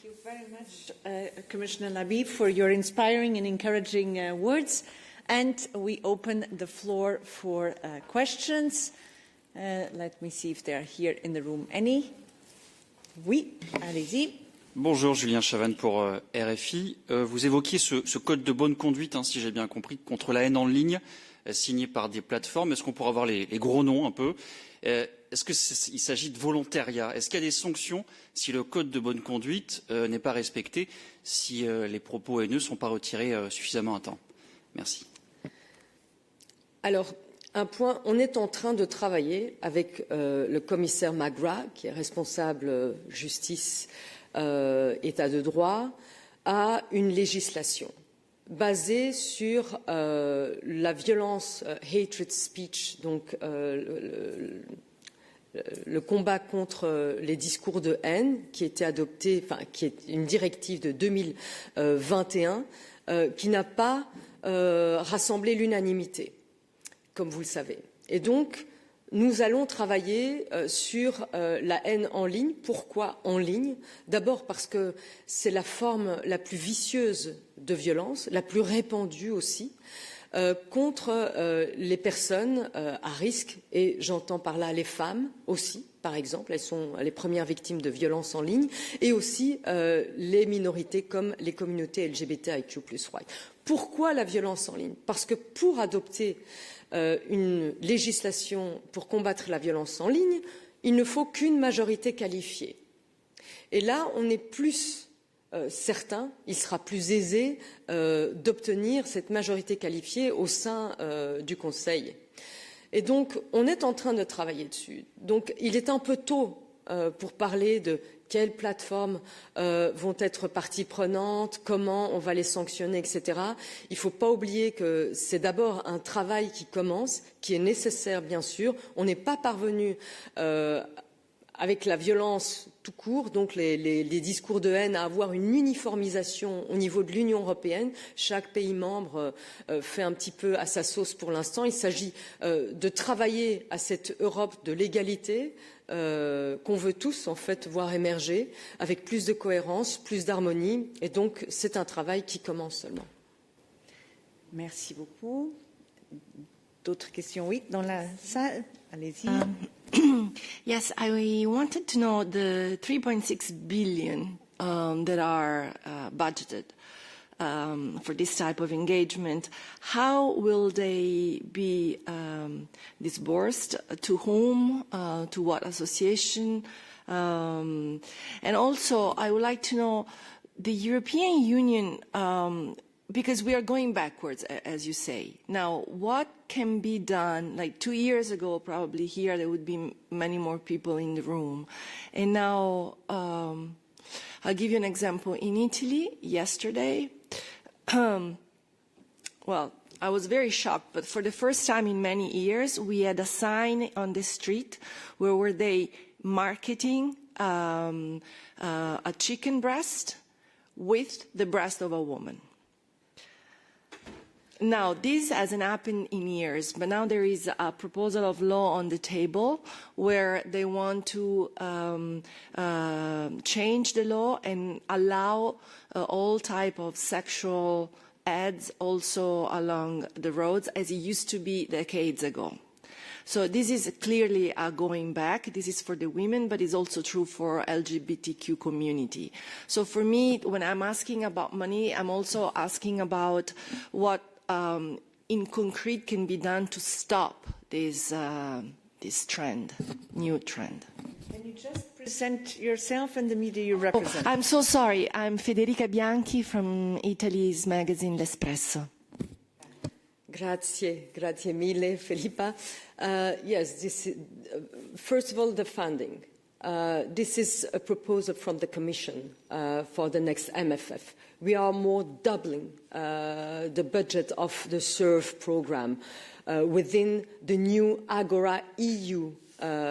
Thank you very much, Commissioner Lahbib, for your inspiring and encouraging words. And we open the floor for questions. Let me see if there are here in the room any. Oui, allez-y. Bonjour, Julien Chavannes pour RFI. Vous évoquiez ce code de bonne conduite, si j'ai bien compris, contre la haine en ligne, signé par des plateformes. Est-ce qu'on pourra avoir les gros noms un peu? Est-ce qu'il s'agit de volontariat? Est-ce qu'il y a des sanctions si le code de bonne conduite n'est pas respecté, si les propos haineux ne sont pas retirés suffisamment à temps? Merci. Alors, un point, on est en train de travailler avec le commissaire McGrath, qui est responsable justice, état de droit, à une législation basée sur la violence, hatred speech, donc le combat contre les discours de haine, qui était adopté, enfin, qui est une directive de 2021, qui n'a pas rassemblé l'unanimité, comme vous le savez. Et donc, nous allons travailler sur la haine en ligne. Pourquoi en ligne? D'abord parce que c'est la forme la plus vicieuse de violence, la plus répandue aussi, contre les personnes à risque, et j'entends par là les femmes aussi, par exemple, elles sont les premières victimes de violences en ligne, et aussi les minorités comme les communautés LGBTIQ+. Pourquoi la violence en ligne? Parce que pour adopter une législation pour combattre la violence en ligne, il ne faut qu'une majorité qualifiée. Et là, on est plus certain, il sera plus aisé d'obtenir cette majorité qualifiée au sein du Conseil. Et donc, on est en train de travailler dessus. Donc, il est un peu tôt pour parler de quelles plateformes vont être partie prenante, comment on va les sanctionner, etc. Il ne faut pas oublier que c'est d'abord un travail qui commence, qui est nécessaire, bien sûr. On n'est pas parvenu avec la violence tout court, donc les discours de haine, à avoir une uniformisation au niveau de l'Union européenne. Chaque pays membre fait un petit peu à sa sauce pour l'instant. Il s'agit de travailler à cette Europe de l'égalité qu'on veut tous en fait voir émerger, avec plus de cohérence, plus d'harmonie. Et donc c'est un travail qui commence seulement. Merci beaucoup. D'autres questions? Oui, dans la salle. Allez-y. Yes, I wanted to know the 3.6 billion that are budgeted for this type of engagement. How will they be disbursed? To whom? To what association? And also, I would like to know the European Union, because we are going backwards, as you say. Now, what can be done? Like 2 years ago, probably here, there would be many more people in the room. And now, I'll give you an example. In Italy, yesterday, well, I was very shocked, but for the first time in many years, we had a sign on the street where were they marketing a chicken breast with the breast of a woman. Now, this hasn't happened in years, but now there is a proposal of law on the table where they want to change the law and allow all type of sexual ads also along the roads, as it used to be decades ago. So this is clearly going back. This is for the women, but it's also true for LGBTQ community. So for me, when I'm asking about money, I'm also asking about what in concrete can be done to stop this trend, new trend. Can you just present yourself and the media you represent? Oh, I'm so sorry. I'm Federica Bianchi from Italy's magazine L'Espresso. Grazie mille, Filippa. Yes, this is, first of all, the funding. This is a proposal from the Commission for the next MFF. We are more doubling the budget of the SURF program within the new Agora EU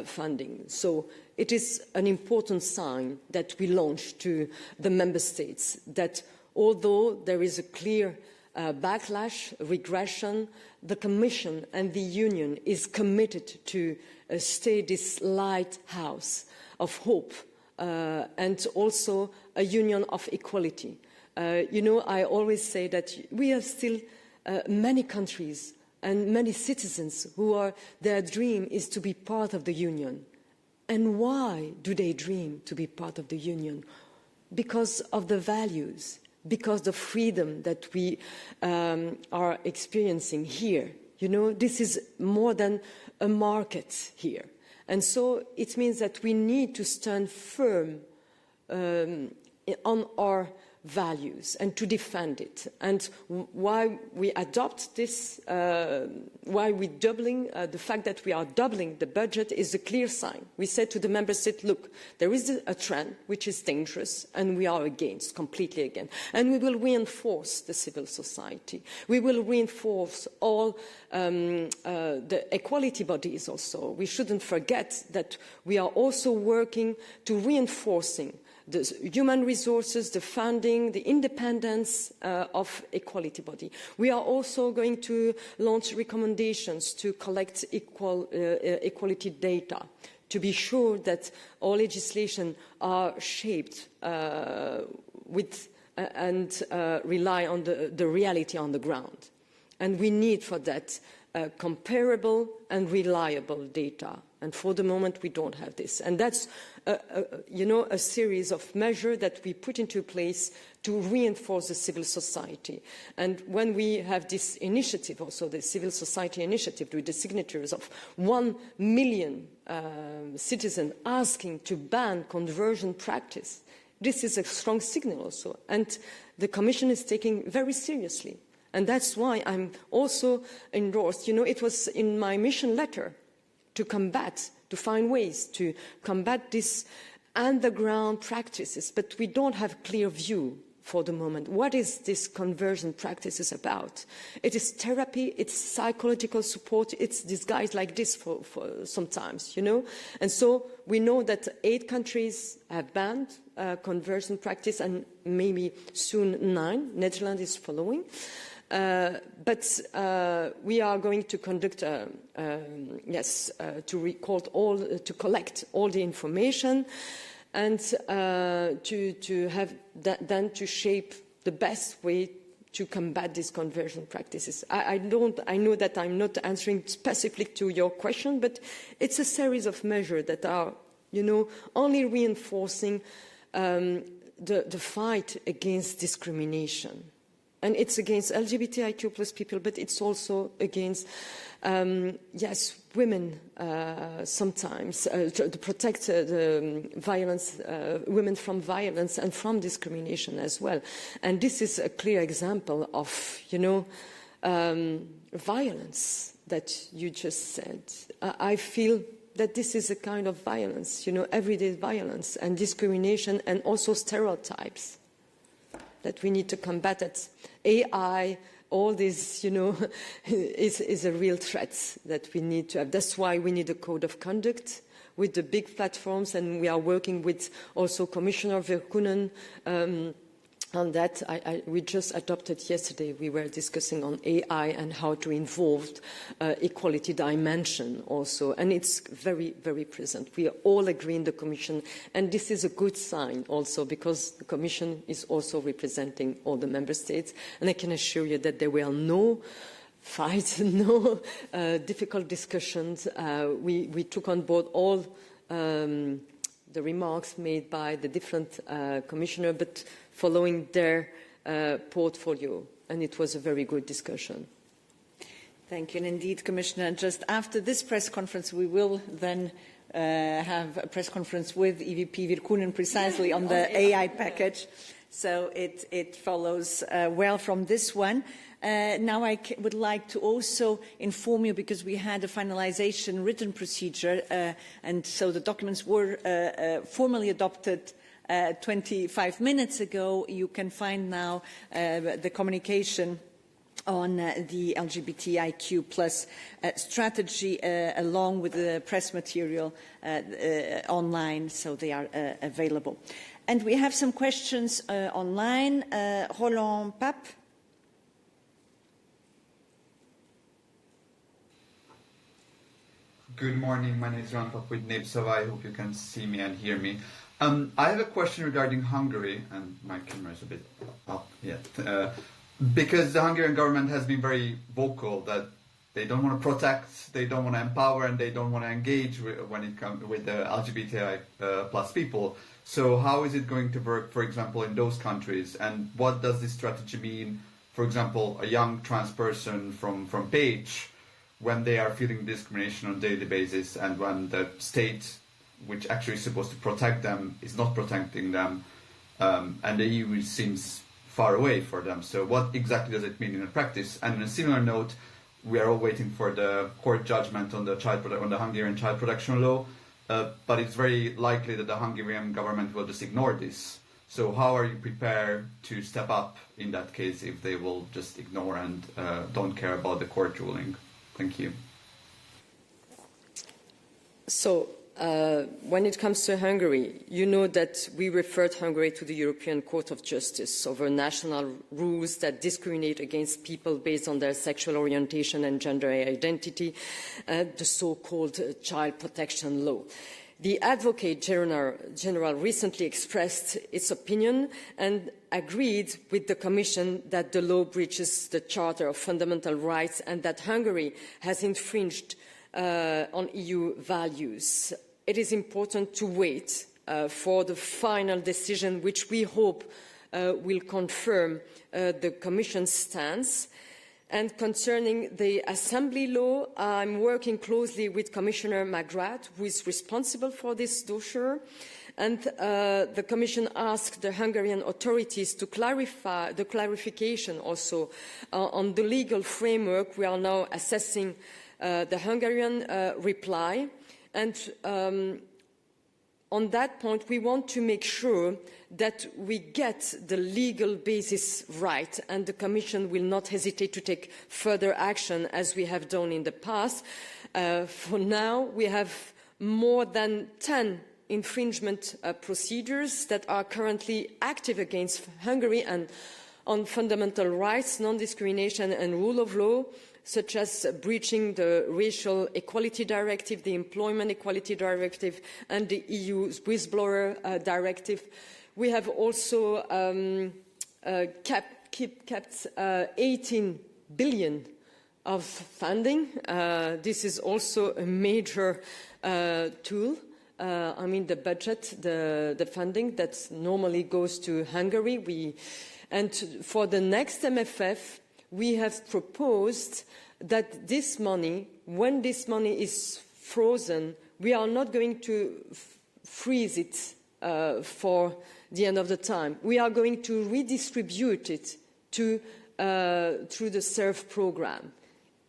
funding. So it is an important sign that we launch to the Member States that although there is a clear backlash, regression, the Commission and the Union is committed to stay this lighthouse of hope and also a union of equality. I always say that we have still many countries and many citizens their dream is to be part of the union. And why do they dream to be part of the union? Because of the values, because the freedom that we are experiencing here. This is more than a market here. And so it means that we need to stand firm on our values and to defend it. And why we adopt this, why we're doubling, the fact that we are doubling the budget is a clear sign. We said to the member states, look, there is a trend which is dangerous and we are completely against. And we will reinforce the civil society. We will reinforce all the equality bodies also. We shouldn't forget that we are also working to reinforcing the human resources, the funding, the independence of equality body. We are also going to launch recommendations to collect equality data, to be sure that all legislation are shaped with and rely on the reality on the ground. And we need for that comparable and reliable data. And for the moment, we don't have this. And that's, a series of measures that we put into place to reinforce the civil society. And when we have this initiative, also the civil society initiative, with the signatures of 1 million citizens asking to ban conversion practice, this is a strong signal also. And the Commission is taking very seriously. And that's why I'm also endorsed. It was in my mission letter to find ways to combat these underground practices, but we don't have a clear view for the moment. What is this conversion practices about? It is therapy, it's psychological support, it's disguised like this for sometimes, And so we know that 8 countries have banned conversion practice and maybe soon 9. Netherlands is following. But we are going to conduct, to collect all the information and to have that, then to shape the best way to combat these conversion practices. I know that I'm not answering specifically to your question, but it's a series of measures that are, only reinforcing the fight against discrimination. And it's against LGBTIQ plus people, but it's also against, women sometimes, to protect the violence, women from violence and from discrimination as well. And this is a clear example of, violence that you just said. I feel that this is a kind of violence, everyday violence and discrimination and also stereotypes that we need to combat. That AI, all this, is a real threat that we need to have. That's why we need a code of conduct with the big platforms, and we are working with also Commissioner Verkunen on that. We just adopted yesterday, we were discussing on AI and how to involve equality dimension also. And it's very, very present. We all agree in the Commission. And this is a good sign also because the Commission is also representing all the Member States. And I can assure you that there were no fights, no difficult discussions. We took on board all the remarks made by the different commissioners, but following their portfolio. And it was a very good discussion. Thank you. And indeed, Commissioner, just after this press conference, we will then have a press conference with EVP Virkunen precisely on the AI package. So it follows well from this one. Now I would like to also inform you, because we had a finalization written procedure, and so the documents were formally adopted 25 minutes ago. You can find now the communication on the LGBTIQ plus strategy along with the press material online, so they are available. And we have some questions online. Roland Pape. Good morning. My name is Roland Pape with NIBSOVA. I hope you can see me and hear me. I have a question regarding Hungary, and my camera is a bit up yet, because the Hungarian government has been very vocal that they don't want to protect, they don't want to empower, and they don't want to engage when it comes with the LGBTI plus people. So how is it going to work, for example, in those countries? And what does this strategy mean, for example, a young trans person from Page, when they are feeling discrimination on a daily basis, and when the state, which actually is supposed to protect them, is not protecting them, and the EU seems far away for them. So what exactly does it mean in practice? And on a similar note, we are all waiting for the court judgment on the Hungarian child protection law, but it's very likely that the Hungarian government will just ignore this. So how are you prepared to step up in that case if they will just ignore and don't care about the court ruling? Thank you. So when it comes to Hungary, you know that we referred Hungary to the European Court of Justice over national rules that discriminate against people based on their sexual orientation and gender identity, the so-called child protection law. The Advocate General recently expressed its opinion and agreed with the Commission that the law breaches the Charter of Fundamental Rights and that Hungary has infringed on EU values. It is important to wait for the final decision, which we hope will confirm the Commission's stance. And concerning the Assembly law, I'm working closely with Commissioner McGrath, who is responsible for this dossier. And the Commission asked the Hungarian authorities to clarify the clarification also on the legal framework. We are now assessing the Hungarian reply. And on that point, we want to make sure that we get the legal basis right, and the Commission will not hesitate to take further action as we have done in the past. For now, we have more than 10 infringement procedures that are currently active against Hungary and on fundamental rights, non-discrimination and rule of law, such as breaching the Racial Equality Directive, the Employment Equality Directive, and the EU's Whistleblower Directive. We have also kept 18 billion of funding. This is also a major tool. I mean, the budget, the funding that normally goes to Hungary. And for the next MFF, we have proposed that this money, when this money is frozen, we are not going to freeze it for the end of the time. We are going to redistribute it to, through the SERV program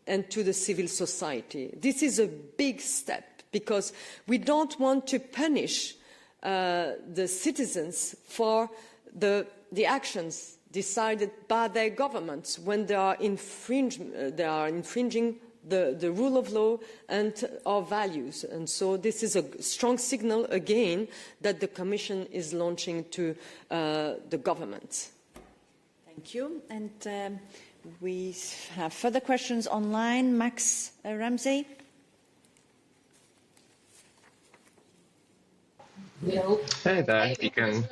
and to the civil society. This is a big step because we don't want to punish the citizens for the actions decided by their governments when they are infringing the rule of law and our values. And so this is a strong signal again that the Commission is launching to the government. Thank you. And we have further questions online. Max Ramsey. Hey there, you can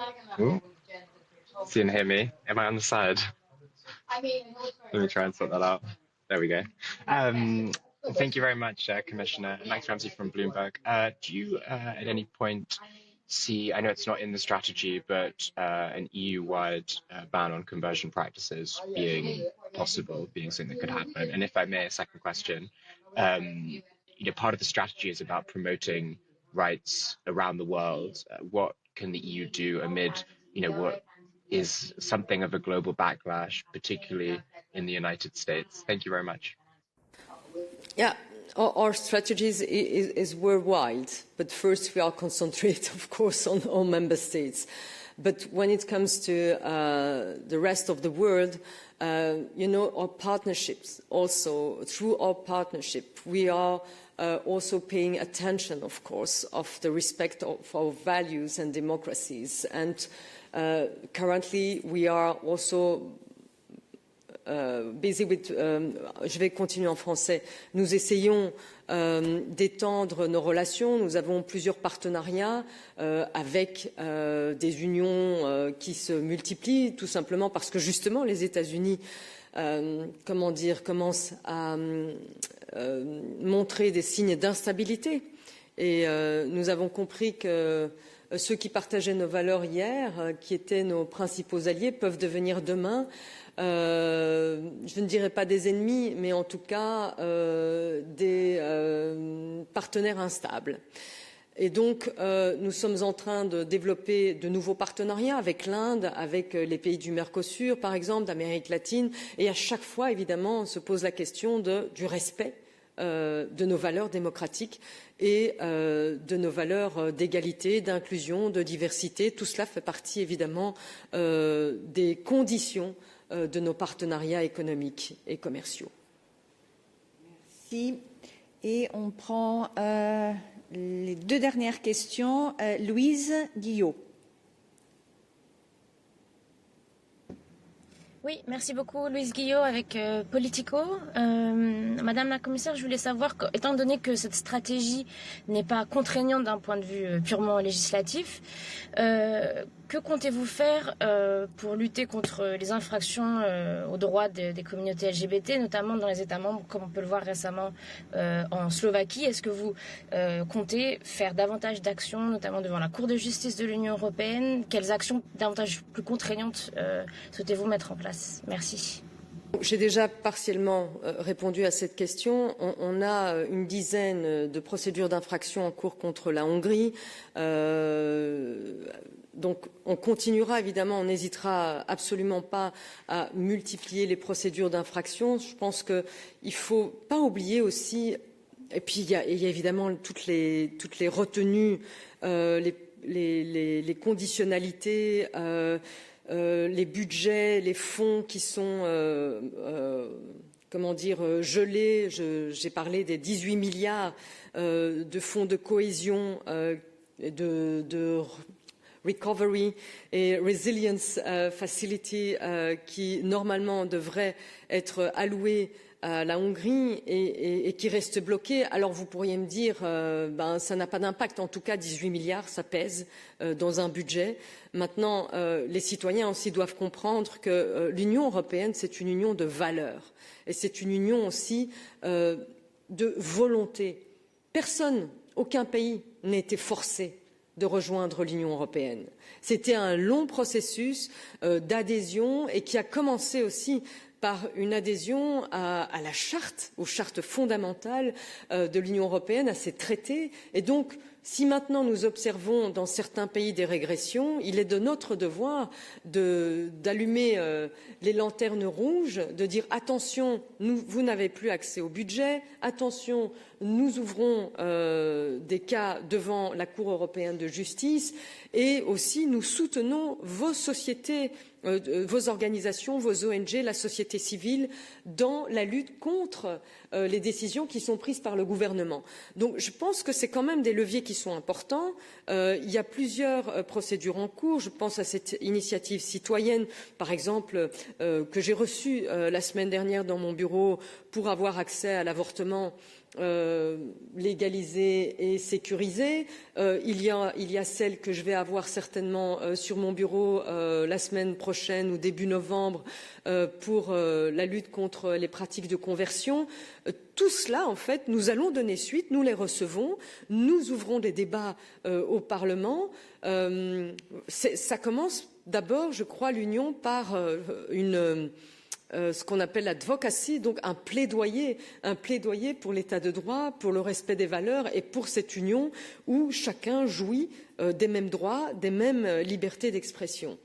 see and hear me. Am I on the side? Let me try and sort that out. There we go. Thank you very much, Commissioner. Max Ramsey from Bloomberg. Do you at any point see, I know it's not in the strategy, but an EU-wide ban on conversion practices being possible, being something that could happen? And if I may, a second question. Part of the strategy is about promoting rights around the world. What can the EU do amid, what is something of a global backlash, particularly in the United States? Thank you very much. Yeah, our strategy is worldwide, but first we are concentrated, of course, on all member states. But when it comes to the rest of the world, our partnerships also, through our partnership, we are also paying attention, of course, of the respect of our values and democracies. And currently, we are also je vais continuer en français. Nous essayons d'étendre nos relations. Nous avons plusieurs partenariats avec des unions qui se multiplient, tout simplement parce que justement les États-Unis commencent à montrer des signes d'instabilité. Et nous avons compris que ceux qui partageaient nos valeurs hier, qui étaient nos principaux alliés, peuvent devenir demain, je ne dirais pas des ennemis, mais en tout cas des partenaires instables. Et donc, nous sommes en train de développer de nouveaux partenariats avec l'Inde, avec les pays du Mercosur, par exemple, d'Amérique latine. Et à chaque fois, évidemment, on se pose la question du respect de nos valeurs démocratiques et de nos valeurs d'égalité, d'inclusion, de diversité. Tout cela fait partie, évidemment, des conditions de nos partenariats économiques et commerciaux. Merci. Et on prend les deux dernières questions. Louise Guillot. Oui, merci beaucoup Louise Guillot avec Politico. Madame la commissaire, je voulais savoir, étant donné que cette stratégie n'est pas contraignante d'un point de vue purement législatif, que comptez-vous faire pour lutter contre les infractions aux droits des communautés LGBT, notamment dans les États membres, comme on peut le voir récemment en Slovaquie? Est-ce que vous comptez faire davantage d'actions, notamment devant la Cour de justice de l'Union européenne? Quelles actions davantage plus contraignantes souhaitez-vous mettre en place? Merci. J'ai déjà partiellement répondu à cette question. On a une dizaine de procédures d'infraction en cours contre la Hongrie. Donc on continuera, évidemment, on n'hésitera absolument pas à multiplier les procédures d'infraction. Je pense qu'il ne faut pas oublier aussi, et puis il y a évidemment toutes les retenues, les conditionnalités, les budgets, les fonds qui sont gelés. J'ai parlé des 18 milliards de fonds de cohésion, de Recovery et Resilience Facility qui normalement devraient être alloués à la Hongrie et qui restent bloqués. Alors vous pourriez me dire, ça n'a pas d'impact. En tout cas, 18 milliards, ça pèse dans un budget. Maintenant, les citoyens aussi doivent comprendre que l'Union européenne, c'est une union de valeurs. Et c'est une union aussi de volonté. Personne, aucun pays n'a été forcé de rejoindre l'Union européenne. C'était un long processus d'adhésion et qui a commencé aussi par une adhésion à la charte, aux chartes fondamentales de l'Union européenne, à ses traités. Et donc, si maintenant nous observons dans certains pays des régressions, il est de notre devoir d'allumer les lanternes rouges, de dire attention, vous n'avez plus accès au budget, attention, nous ouvrons des cas devant la Cour européenne de justice et aussi nous soutenons vos sociétés, vos organisations, vos ONG, la société civile dans la lutte contre les décisions qui sont prises par le gouvernement. Donc je pense que c'est quand même des leviers qui sont importants. Il y a plusieurs procédures en cours. Je pense à cette initiative citoyenne, par exemple, que j'ai reçue la semaine dernière dans mon bureau pour avoir accès à l'avortement légalisé et sécurisé. Il y a celle que je vais avoir certainement sur mon bureau la semaine prochaine ou début novembre pour la lutte contre les pratiques de conversion. Tout cela, en fait, nous allons donner suite, nous les recevons, nous ouvrons des débats au Parlement. Ça commence d'abord, je crois, l'Union par ce qu'on appelle l'advocacy, donc un plaidoyer pour l'état de droit, pour le respect des valeurs et pour cette union où chacun jouit des mêmes droits, des mêmes libertés d'expression.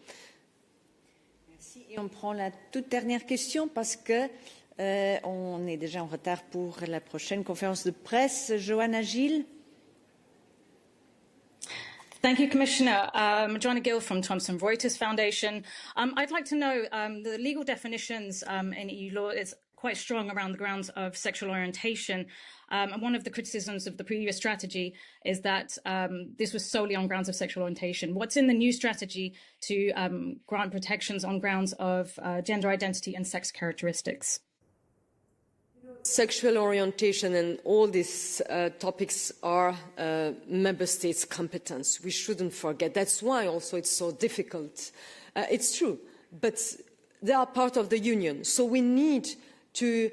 Merci. Et on prend la toute dernière question parce que on est déjà en retard pour la prochaine conférence de presse. Johanna Gilles. Thank you, Commissioner. Joanna Gill from Thomson Reuters Foundation. I'd like to know the legal definitions in EU law is quite strong around the grounds of sexual orientation. And one of the criticisms of the previous strategy is that this was solely on grounds of sexual orientation. What's in the new strategy to grant protections on grounds of gender identity and sex characteristics? Sexual orientation and all these topics are member states' competence. We shouldn't forget. That's why also it's so difficult. It's true, but they are part of the union. So we need to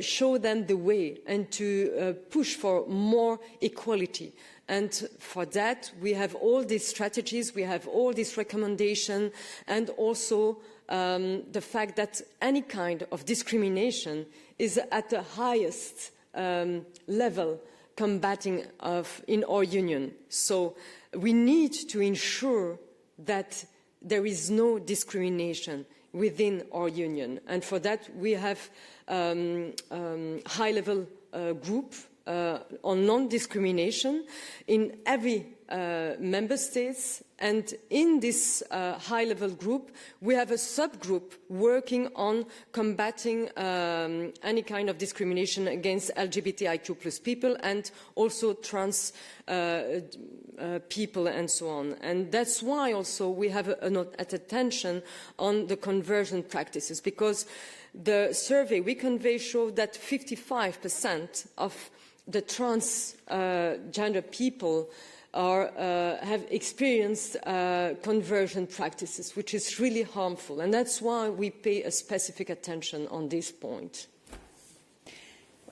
show them the way and to push for more equality. And for that, we have all these strategies, we have all these recommendations, and also the fact that any kind of discrimination is at the highest level combating in our union. So we need to ensure that there is no discrimination within our union. And for that, we have high-level group on non-discrimination in every member states. And in this high-level group, we have a subgroup working on combating any kind of discrimination against LGBTIQ plus people and also trans people and so on. And that's why also we have an attention on the conversion practices, because the survey we convey showed that 55% of the transgender people have experienced conversion practices, which is really harmful. And that's why we pay a specific attention on this point.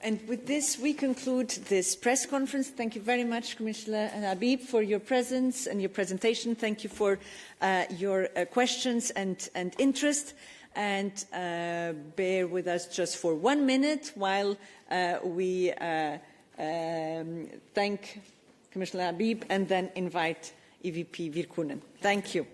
And with this, we conclude this press conference. Thank you very much, Commissioner Hadja, for your presence and your presentation. Thank you for your questions and interest. And bear with us just for 1 minute while we thank Commissioner Hadja and then invite EVP Virkkunen. Thank you.